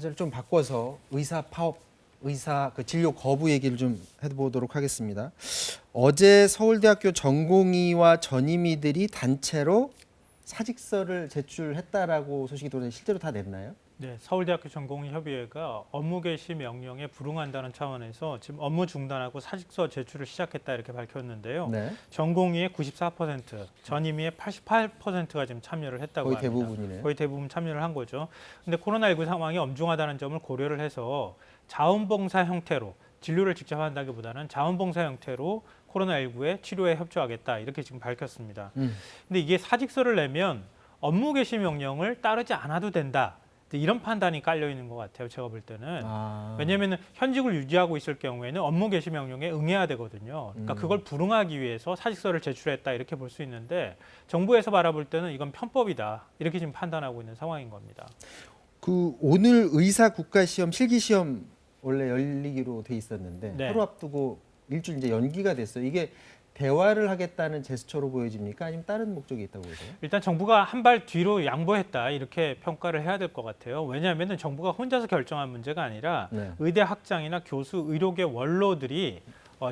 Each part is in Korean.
화제를 좀 바꿔서 의사 파업, 의사 그 진료 거부 얘기를 좀 해보도록 하겠습니다. 어제 서울대학교 전공의와 전임의들이 단체로 사직서를 제출했다라고 소식이 들어오는데 실제로 다 냈나요? 네, 서울대학교 전공의협의회가 업무 개시 명령에 불응한다는 차원에서 지금 업무 중단하고 사직서 제출을 시작했다 이렇게 밝혔는데요. 네, 전공의의 94%, 전임의의 88%가 지금 참여를 했다고 거의 합니다. 대부분이네요. 거의 대부분 참여를 한 거죠. 근데 코로나19 상황이 엄중하다는 점을 고려를 해서 자원봉사 형태로 진료를 직접 한다기보다는 자원봉사 형태로 코로나19의 치료에 협조하겠다 이렇게 지금 밝혔습니다. 근데 이게 사직서를 내면 업무 개시 명령을 따르지 않아도 된다. 이런 판단이 깔려 있는 것 같아요. 제가 볼 때는. 왜냐하면 현직을 유지하고 있을 경우에는 업무 개시 명령에 응해야 되거든요. 그러니까 그걸 불응하기 위해서 사직서를 제출했다 이렇게 볼 수 있는데 정부에서 바라볼 때는 이건 편법이다 이렇게 지금 판단하고 있는 상황인 겁니다. 그 오늘 의사 국가시험 실기시험 원래 열리기로 돼 있었는데 네. 하루 앞두고 일주일 이제 연기가 됐어요. 이게 대화를 하겠다는 제스처로 보여집니까? 아니면 다른 목적이 있다고 보세요? 일단 정부가 한 발 뒤로 양보했다 이렇게 평가를 해야 될 것 같아요. 왜냐하면 정부가 혼자서 결정한 문제가 아니라 네. 의대 학장이나 교수, 의료계 원로들이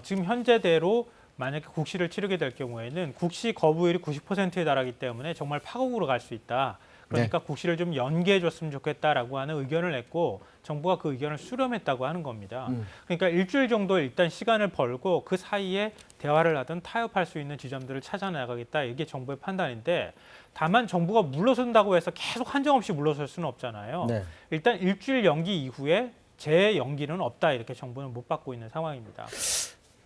지금 현재대로 만약에 국시를 치르게 될 경우에는 국시 거부율이 90%에 달하기 때문에 정말 파국으로 갈 수 있다. 그러니까 국시를 좀 연기해 줬으면 좋겠다라고 하는 의견을 냈고 정부가 그 의견을 수렴했다고 하는 겁니다. 그러니까 일주일 정도 일단 시간을 벌고 그 사이에 대화를 하든 타협할 수 있는 지점들을 찾아나가겠다. 이게 정부의 판단인데 다만 정부가 물러선다고 해서 계속 한정없이 물러설 수는 없잖아요. 네. 일단 일주일 연기 이후에 재연기는 없다. 이렇게 정부는 못 받고 있는 상황입니다.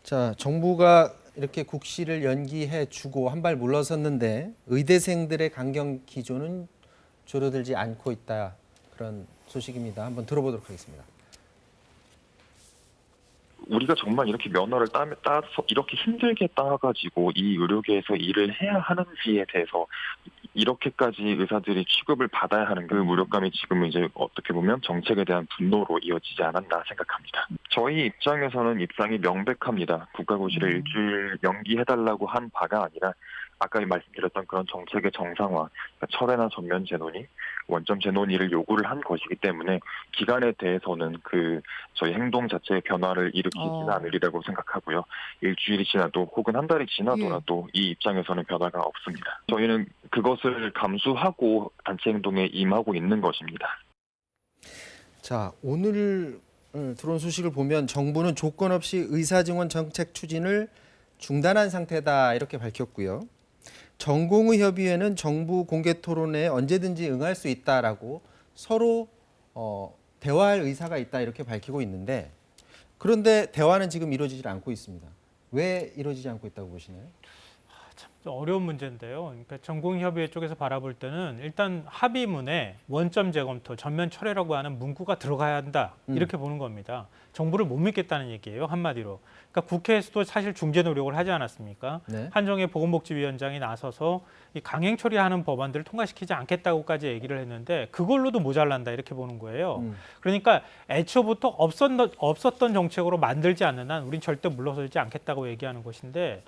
자, 정부가 이렇게 국시를 연기해 주고 한 발 물러섰는데 의대생들의 강경 기조는 줄어들지 않고 있다. 그런 소식입니다. 한번 들어보도록 하겠습니다. 우리가 정말 이렇게 면허를 따서 이렇게 힘들게 따가지고 이 의료계에서 일을 해야 하는지에 대해서 이렇게까지 의사들이 취급을 받아야 하는 그 무력감이 지금 이제 어떻게 보면 정책에 대한 분노로 이어지지 않았나 생각합니다. 저희 입장에서는 입장이 명백합니다. 국가고시를 일주일 연기해달라고 한 바가 아니라 아까 말씀드렸던 그런 정책의 정상화, 그러니까 철회나 전면 재논의, 원점 재논의를 요구를 한 것이기 때문에 기간에 대해서는 그 저희 행동 자체의 변화를 일으키지는 않으리라고 생각하고요. 일주일이 지나도 혹은 한 달이 지나더라도 이 입장에서는 변화가 없습니다. 저희는 그것을 감수하고 단체 행동에 임하고 있는 것입니다. 자, 오늘 들어온 소식을 보면 정부는 조건 없이 의사증원 정책 추진을 중단한 상태다 이렇게 밝혔고요. 전공의협의회는 정부 공개 토론에 언제든지 응할 수 있다라고 서로 대화할 의사가 있다 이렇게 밝히고 있는데 그런데 대화는 지금 이루어지지 않고 있습니다. 왜 이루어지지 않고 있다고 보시나요? 좀 어려운 문제인데요. 그러니까 전공의협의회 쪽에서 바라볼 때는 일단 합의문에 원점 재검토, 전면 철회라고 하는 문구가 들어가야 한다 이렇게 보는 겁니다. 정부를 못 믿겠다는 얘기예요, 한마디로. 그러니까 국회에서도 사실 중재 노력을 하지 않았습니까? 네. 한정혜 보건복지위원장이 나서서 이 강행 처리하는 법안들을 통과시키지 않겠다고까지 얘기를 했는데 그걸로도 모자란다 이렇게 보는 거예요. 그러니까 애초부터 없었던 정책으로 만들지 않는 한 우린 절대 물러서지 않겠다고 얘기하는 것인데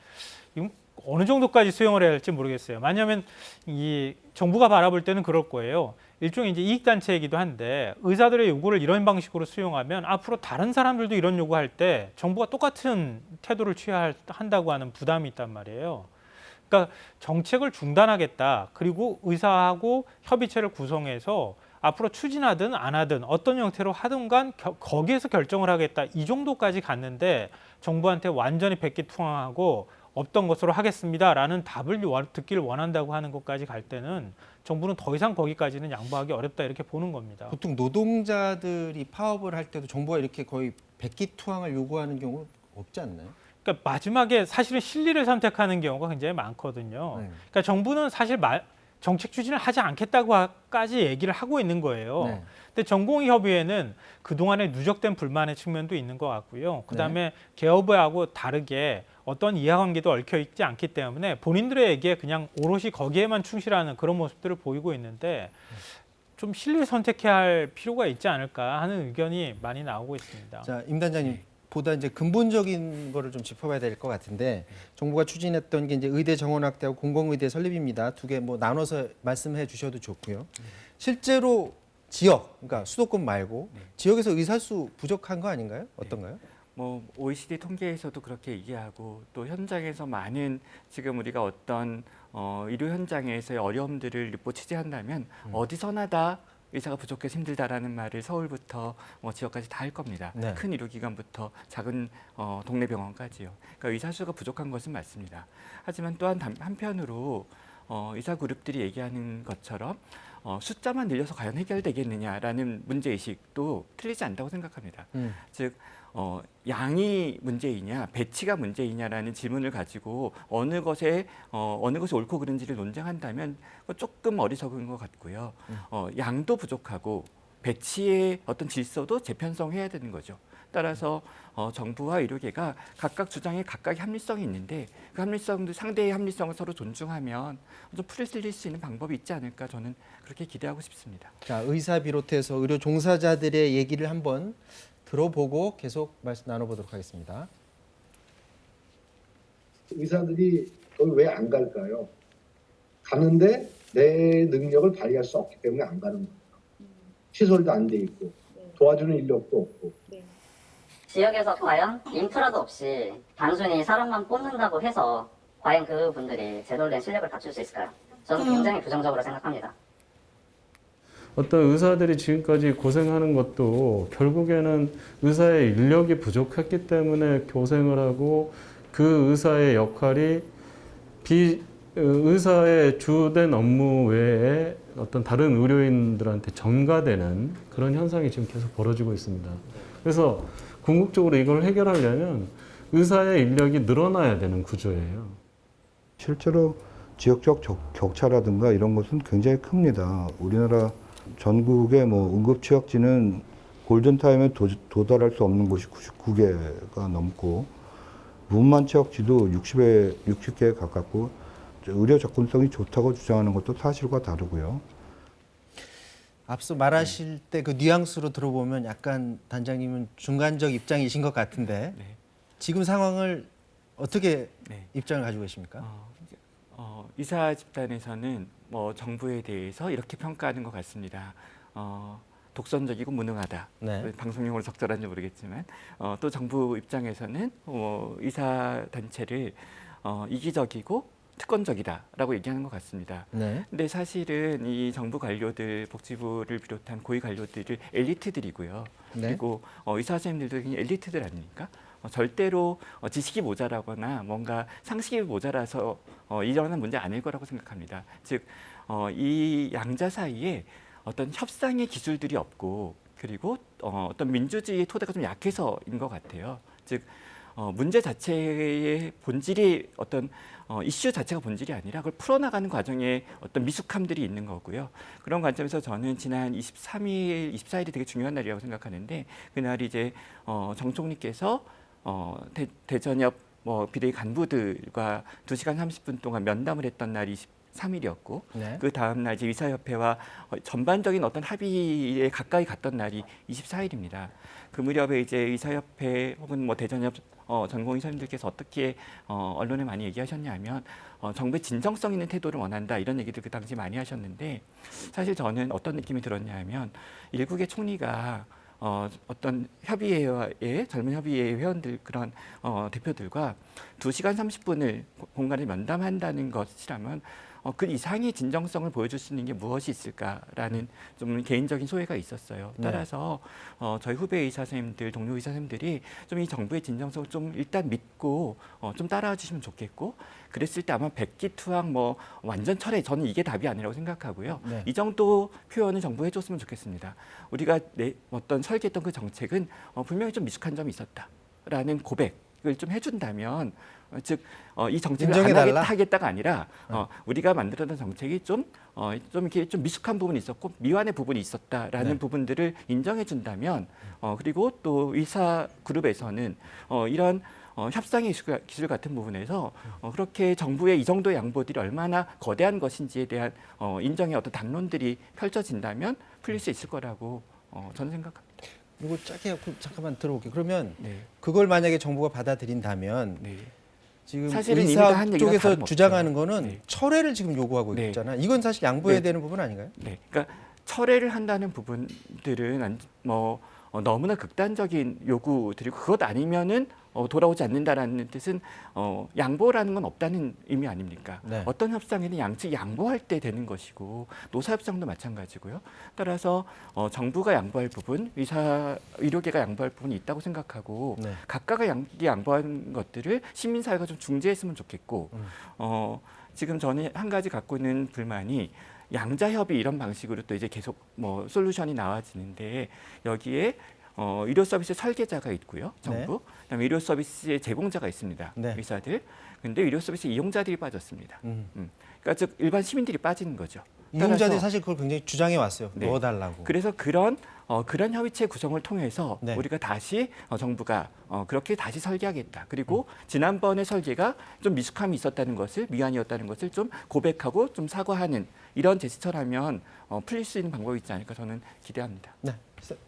이건 어느 정도까지 수용을 해야 할지 모르겠어요. 왜냐하면 이 정부가 바라볼 때는 그럴 거예요. 일종의 이제 이익단체이기도 한데 의사들의 요구를 이런 방식으로 수용하면 앞으로 다른 사람들도 이런 요구할 때 정부가 똑같은 태도를 취해야 한다고 하는 부담이 있단 말이에요. 그러니까 정책을 중단하겠다. 그리고 의사하고 협의체를 구성해서 앞으로 추진하든 안 하든 어떤 형태로 하든 간 거기에서 결정을 하겠다. 이 정도까지 갔는데 정부한테 완전히 백기투항하고 없던 것으로 하겠습니다라는 답을 듣기를 원한다고 하는 것까지 갈 때는 정부는 더 이상 거기까지는 양보하기 어렵다 이렇게 보는 겁니다. 보통 노동자들이 파업을 할 때도 정부가 이렇게 거의 백기투항을 요구하는 경우 없지 않나요? 그러니까 마지막에 사실은 실리를 선택하는 경우가 굉장히 많거든요. 네. 그러니까 정부는 사실 정책 추진을 하지 않겠다고까지 얘기를 하고 있는 거예요. 네. 근데 전공의협의회는 그동안에 누적된 불만의 측면도 있는 것 같고요. 그다음에 개업하고 다르게 어떤 이해관계도 얽혀 있지 않기 때문에 본인들의 얘기에 그냥 오롯이 거기에만 충실하는 그런 모습들을 보이고 있는데 좀 실리를 선택해야 할 필요가 있지 않을까 하는 의견이 많이 나오고 있습니다. 자, 임 단장님 보다 이제 근본적인 거를 좀 짚어봐야 될 것 같은데 정부가 추진했던 게 이제 의대 정원 확대하고 공공의대 설립입니다. 두 개 뭐 나눠서 말씀해 주셔도 좋고요. 실제로 지역, 그러니까 수도권 말고 네. 지역에서 의사 수 부족한 거 아닌가요? 어떤가요? 뭐 OECD 통계에서도 그렇게 얘기하고 또 현장에서 많은 지금 우리가 어떤 의료 현장에서의 어려움들을 립보 취재한다면 어디서나 다 의사가 부족해서 힘들다라는 말을 서울부터 지역까지 다 할 겁니다. 네. 큰 의료기관부터 작은 동네 병원까지요. 그러니까 의사 수가 부족한 것은 맞습니다. 하지만 또한 한편으로 의사 그룹들이 얘기하는 것처럼 숫자만 늘려서 과연 해결되겠느냐라는 문제의식도 틀리지 않다고 생각합니다. 즉 양이 문제이냐 배치가 문제이냐라는 질문을 가지고 어느 것이 옳고 그른지를 논쟁한다면 조금 어리석은 것 같고요. 양도 부족하고 배치의 어떤 질서도 재편성해야 되는 거죠. 따라서 정부와 의료계가 각각 주장에 각각의 합리성이 있는데 그 합리성도 상대의 합리성을 서로 존중하면 좀 풀릴 수 있는 방법이 있지 않을까 저는 그렇게 기대하고 싶습니다. 자, 의사 비롯해서 의료 종사자들의 얘기를 한번 들어보고 계속 말씀 나눠보도록 하겠습니다. 의사들이 거기 왜 안 갈까요? 가는데 내 능력을 발휘할 수 없기 때문에 안 가는 거예요. 시설도 안 돼 있고 도와주는 인력도 없고. 지역에서 과연 인프라도 없이 단순히 사람만 뽑는다고 해서 과연 그분들이 제대로 된 실력을 갖출 수 있을까요? 저는 굉장히 부정적으로 생각합니다. 어떤 의사들이 지금까지 고생하는 것도 결국에는 의사의 인력이 부족했기 때문에 고생을 하고 그 의사의 역할이 의사의 주된 업무 외에 어떤 다른 의료인들한테 전가되는 그런 현상이 지금 계속 벌어지고 있습니다. 그래서 궁극적으로 이걸 해결하려면 의사의 인력이 늘어나야 되는 구조예요. 실제로 지역적 격차라든가 이런 것은 굉장히 큽니다. 우리나라 전국의 응급취약지는 골든타임에 도달할 수 없는 곳이 99개가 넘고 문만취약지도 60개에 가깝고 의료 접근성이 좋다고 주장하는 것도 사실과 다르고요. 앞서 말하실 때 그 뉘앙스로 들어보면 약간 단장님은 중간적 입장이신 것 같은데 네. 지금 상황을 어떻게 네. 입장을 가지고 계십니까? 의사 집단에서는 정부에 대해서 이렇게 평가하는 것 같습니다. 독선적이고 무능하다. 네. 방송용어로 적절한지 모르겠지만 또 정부 입장에서는 의사 단체를 이기적이고 특권적이다라고 얘기하는 것 같습니다. 네. 근데 사실은 이 정부 관료들, 복지부를 비롯한 고위 관료들을 엘리트들이고요. 네. 그리고 의사 선생님들도 굉장히 엘리트들 아닙니까? 절대로 지식이 모자라거나 뭔가 상식이 모자라서 일어나는 문제 아닐 거라고 생각합니다. 즉, 이 양자 사이에 어떤 협상의 기술들이 없고 그리고 어떤 민주주의의 토대가 좀 약해서인 것 같아요. 즉, 문제 자체의 본질이 어떤 이슈 자체가 본질이 아니라 그걸 풀어나가는 과정에 어떤 미숙함들이 있는 거고요. 그런 관점에서 저는 지난 23일, 24일이 되게 중요한 날이라고 생각하는데 그날이 이제 정 총리께서 대전협 비대위 간부들과 2시간 30분 동안 면담을 했던 날이 23일이었고 네. 그 다음 날 이제 의사협회와 전반적인 어떤 합의에 가까이 갔던 날이 24일입니다. 그 무렵에 이제 의사협회 혹은 대전협 전공의사님들께서 어떻게 언론에 많이 얘기하셨냐면 정부의 진정성 있는 태도를 원한다 이런 얘기들 그 당시 많이 하셨는데 사실 저는 어떤 느낌이 들었냐면 일국의 총리가 어떤 협의회의 젊은 협의회 회원들 그런 대표들과 2시간 30분을 공간을 면담한다는 것이라면 그 이상의 진정성을 보여줄 수 있는 게 무엇이 있을까라는 좀 개인적인 소회가 있었어요. 따라서 저희 후배 의사 선생님들, 동료 의사 선생님들이 좀 이 정부의 진정성을 좀 일단 믿고 좀 따라와 주시면 좋겠고 그랬을 때 아마 백기투항 완전 철회 저는 이게 답이 아니라고 생각하고요. 네. 이 정도 표현을 정부가 해줬으면 좋겠습니다. 우리가 어떤 설계했던 그 정책은 분명히 좀 미숙한 점이 있었다라는 고백을 좀 해준다면 즉 이 정책을 안 하겠다가 아니라 우리가 만들었던 정책이 좀 이렇게 좀 미숙한 부분이 있었고 미완의 부분이 있었다라는 네. 부분들을 인정해 준다면 그리고 또 의사 그룹에서는 이런 협상의 기술 같은 부분에서 그렇게 정부의 이 정도의 양보들이 얼마나 거대한 것인지에 대한 인정의 어떤 담론들이 펼쳐진다면 풀릴 수 있을 거라고 저는 생각합니다. 이거 짧게 잠깐만 들어볼게요. 그러면 네. 그걸 만약에 정부가 받아들인다면 네. 지금 사실은 이미 의사 한 얘기랑 쪽에서 다름없죠. 주장하는 거는 네. 철회를 지금 요구하고 네. 있잖아요. 이건 사실 양보해야 네. 되는 부분 아닌가요? 네, 그러니까 철회를 한다는 부분들은 너무나 극단적인 요구들이고 그것 아니면은 돌아오지 않는다라는 뜻은 양보라는 건 없다는 의미 아닙니까? 네. 어떤 협상에는 양측이 양보할 때 되는 것이고 노사협상도 마찬가지고요. 따라서 정부가 양보할 부분, 의료계가 양보할 부분이 있다고 생각하고 네. 각각의 양보한 것들을 시민사회가 좀 중재했으면 좋겠고 지금 저는 한 가지 갖고 있는 불만이 양자협의 이런 방식으로 또 이제 계속 솔루션이 나와지는데 여기에 의료 서비스 설계자가 있고요, 정부. 그다음에 의료 서비스의 제공자가 있습니다, 네. 의사들. 근데 의료 서비스 이용자들이 빠졌습니다. 그러니까 즉 일반 시민들이 빠지는 거죠. 이용자들이 따라서 사실 그걸 굉장히 주장해 왔어요. 네. 넣어달라고. 그래서 그런 협의체 구성을 통해서 네. 우리가 다시 정부가 그렇게 다시 설계하겠다. 그리고 지난번의 설계가 좀 미숙함이 있었다는 것을 미완이었다는 것을 좀 고백하고 좀 사과하는 이런 제스처라면 풀릴 수 있는 방법이 있지 않을까 저는 기대합니다. 네.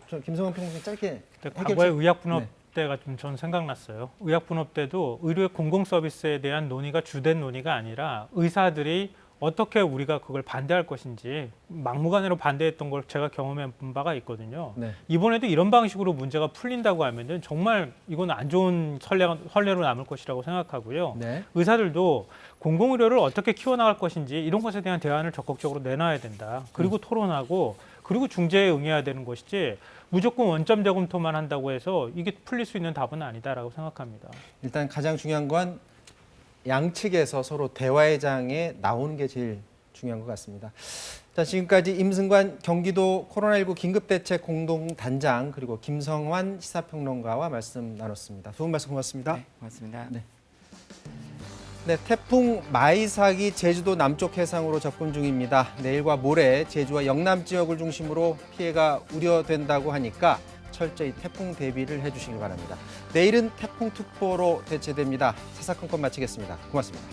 저 김성환 평론가 짧게 과거의 의약분업 네. 때가 좀 전 생각났어요. 의약분업 때도 의료의 공공 서비스에 대한 논의가 주된 논의가 아니라 의사들이 어떻게 우리가 그걸 반대할 것인지 막무가내로 반대했던 걸 제가 경험해 본 바가 있거든요. 네. 이번에도 이런 방식으로 문제가 풀린다고 하면은 정말 이건 안 좋은 선례로 남을 것이라고 생각하고요. 네. 의사들도 공공의료를 어떻게 키워나갈 것인지 이런 것에 대한 대안을 적극적으로 내놔야 된다. 그리고 토론하고 그리고 중재에 응해야 되는 것이지 무조건 원점 재검토만 한다고 해서 이게 풀릴 수 있는 답은 아니다라고 생각합니다. 일단 가장 중요한 건 양측에서 서로 대화의 장에 나오는 게 제일 중요한 것 같습니다. 자, 지금까지 임승관 경기도 코로나19 긴급대책 공동단장 그리고 김성환 시사평론가와 말씀 나눴습니다. 두 분 말씀 고맙습니다. 네, 고맙습니다. 네, 태풍 마이삭이 제주도 남쪽 해상으로 접근 중입니다. 내일과 모레 제주와 영남 지역을 중심으로 피해가 우려된다고 하니까 철저히 태풍 대비를 해주시길 바랍니다. 내일은 태풍특보로 대체됩니다. 사사건건 마치겠습니다. 고맙습니다.